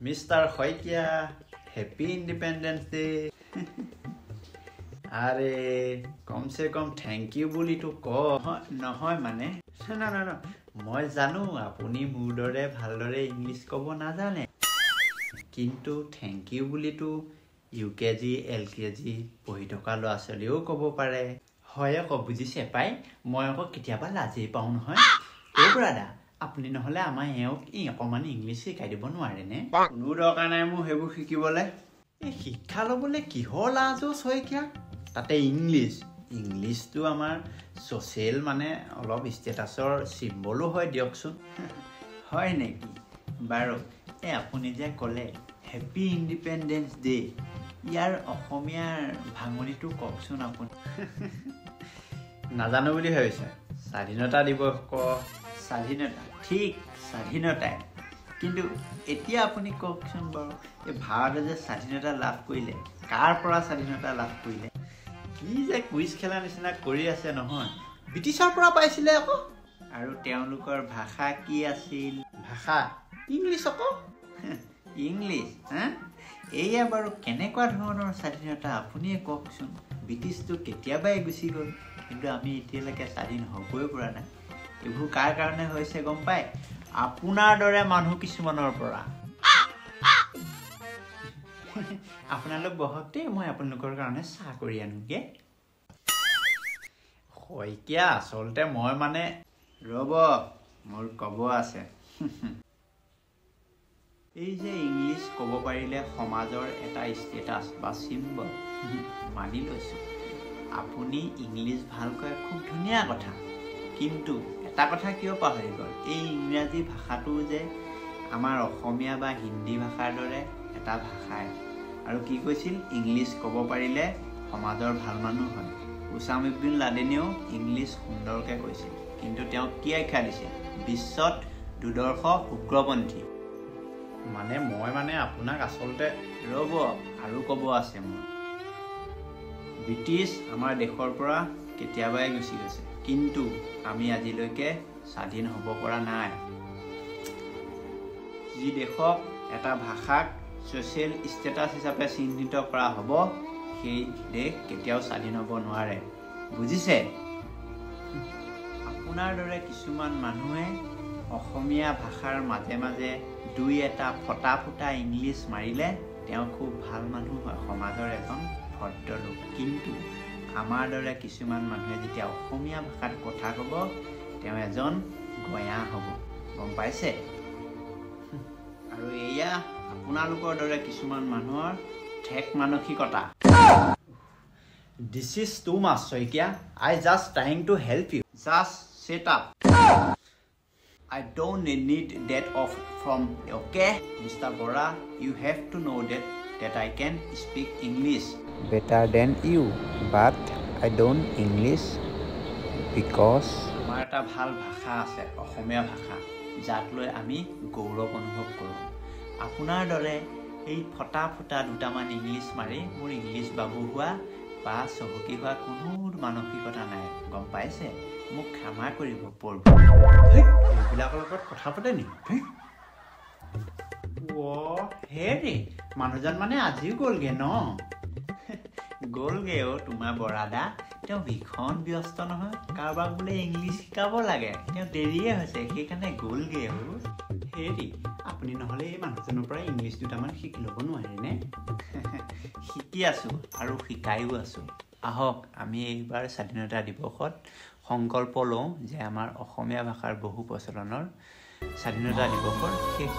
Mr. Hoikia, Happy Independence Day. আরে কমসে কম thank U বুলি তো ক নহয় মানে না মই জানো আপুনি মোৰ দৰে ভালদৰে ইংলিছ ক'ব নাজানে কিন্তু থ্যাংক ইউ বুলি তো ইউকেজি এলকেজি পঢ়ি থকা ল'ৰা ছোৱালীও ক'ব পাৰে হয় আকৌ বুজিছে পাই মই আকৌ কেতিয়াবা লাজেই পাওঁ নহয় ও ব্ৰাদা আপুনি নহলে আমাৰ এওক অকমান ইংলিছ শিকাই দিব নোৱাৰে নে কোনো দৰকাৰ নাই মোৰ হেবু শিকিবলে এই শিক্ষা লবলে কিহৰ লাজ Hoikia তাতে ইংলিছ তো আমাৰ সোশ্যাল মানে অলপ ষ্টেটাসৰ সিম্বলো হয় দিয়কচোন হয় নেকি বাৰু এ আপুনি যে ক'লে হ্যাপি ইন্ডিপেন্ডেন্স ডে ইয়াৰ অসমীয়াৰ ভাঙনিটো কওকচোন আপুনি নাজানো বুলি ভাবিছে স্বাধীনতা দিৱস ক স্বাধীনতা ঠিক স্বাধীনতা কিন্তু এতিয়া আপুনি কওকচোন বাৰু এই ভাৰতে যে স্বাধীনতা লাভ কৰিলে কাৰ পৰা স্বাধীনতা লাভ কৰিলে কি যে কুইজ খেলা নিচিনা কৰি আছে নহয় ব্ৰিটিছৰ পৰা পাইছিলে আকৌ আৰু তেওঁলোকৰ ভাষা কি আছিল ভাষা ইংলিছ আকৌ ইংলিছ এয়া বাৰু কেনেকুৱা ধৰণৰ স্বাধীনতা আপুনিয়ে কওকচোন ব্ৰিটিছটো কেতিয়াবাই গুচি গ'ল কিন্তু আমি এতিয়ালৈকে স্বাধীন হ'বই পৰা নাই এইবোৰ কাৰ কাৰণে হৈছে গম পায় আপোনাৰ দৰে মানুহ কিছুমানৰ পৰা আপোনালোক বহতে মই আপোনালোকৰ কাৰণে চাহ কৰি আনোগে Hoikia আসলতে মই মানে ৰব মোৰ কব আছে এই যে ইংলিছ ক'ব পাৰিলে সমাজৰ এটা ষ্টেটাস বা সিম্বল মানি লৈছো আপুনি ইংলিছ ভালকৈ খুব ধুনীয়া কথা কিন্তু এটা কথা কিয় পাহৰি গ'ল এই ইংৰাজী ভাষাটো যে আমাৰ অসমীয়া বা হিন্দী ভাষাৰ দৰে এটা ভাষাই আৰু কি কৈছিল ইংলিছ ক'ব পাৰিলে সমাজৰ ভাল মানুহ হয় ওসামা বিন লাদেনেও ইংলিছ সুন্দৰকৈ কৈছিল কিন্তু তেওঁ কি আখ্যা দিছিল বিশ্বত দুদৰ্শ উগ্ৰপন্থী মানে মই মানে আপোনাক আসলতে ৰব আৰু ক'ব আছে মোৰ ব্ৰিটিছ আমাৰ দেশৰ পৰা কেতিয়াবাই গুচি গৈছে কিন্তু আমি আজিলৈকে স্বাধীন হ'ব পৰা নাই যি দেশক এটা ভাষাক সোশ্যাল ষ্টেটাস হিচাপে চিহ্নিত কৰা হ'ব সেই দেশ কেতিয়াও স্বাধীন হ'ব নোৱাৰে বুজিছে আপোনাৰ দৰে কিছুমান মানুহে অসমীয়া ভাষাৰ মাজে মাজে দুই এটা ফটা ইংলিছ মাৰিলে তেওঁ খুব ভাল মানুহ হয় সমাজৰ এজন ভদ্ৰ লোক কিন্তু আমাৰ দৰে কিছুমান মানুহে যেতিয়া অসমীয়া ভাষাত কথা ক'ব তেওঁ এজন গয়া হ'ব গম পাইছে আৰু এয়া আপোনালোকৰ দৰে কিছুমান মানুহৰ ঠেক মানসিকতা This is too much Hoikia I just trying to help you just shut up I don't need that off from okay Mr. Bora you have to know that I can speak English better than you but I don't English because আমাৰ এটা ভাল ভাষা আছে অসমীয়া ভাষা যাক লৈ আমি গৌৰৱ অনুভৱ কৰোঁ আপোনাৰ দৰে এই ফটা দুটামান ইংলিছ মাৰি মোৰ ইংলিছ বাবু হোৱা বা চহকী হোৱা কোনো মানসিকতা নাই গম পাইছে মোক ক্ষমা কৰিব পৰব এইবিলাকৰ লগত কথা পাতে নি ও হেৰি মানুহজন মানে আজিও গ'লগে ন গ'লগে তোমাৰ বৰাদা তেওঁ ভীষণ ব্যস্ত নহয় কাৰোবাক বোলে ইংলিছ শিকাব লাগে তেওঁ দেৰিয়ে হৈছে সেইকাৰণে গ'লগে হেৰি আপুনি নহলে এই মানুহজনৰ পৰা ইংলিছ দুটামান শিকি ল'ব নোৱাৰেনে শিকি আছো আৰু শিকাইও আছো আহক আমি এইবাৰ স্বাধীনতা দিৱসত সংকল্প লওঁ যে আমাৰ অসমীয়া ভাষাৰ বহু প্ৰচলনৰ স্বাধীনতা দিৱসৰ শেষ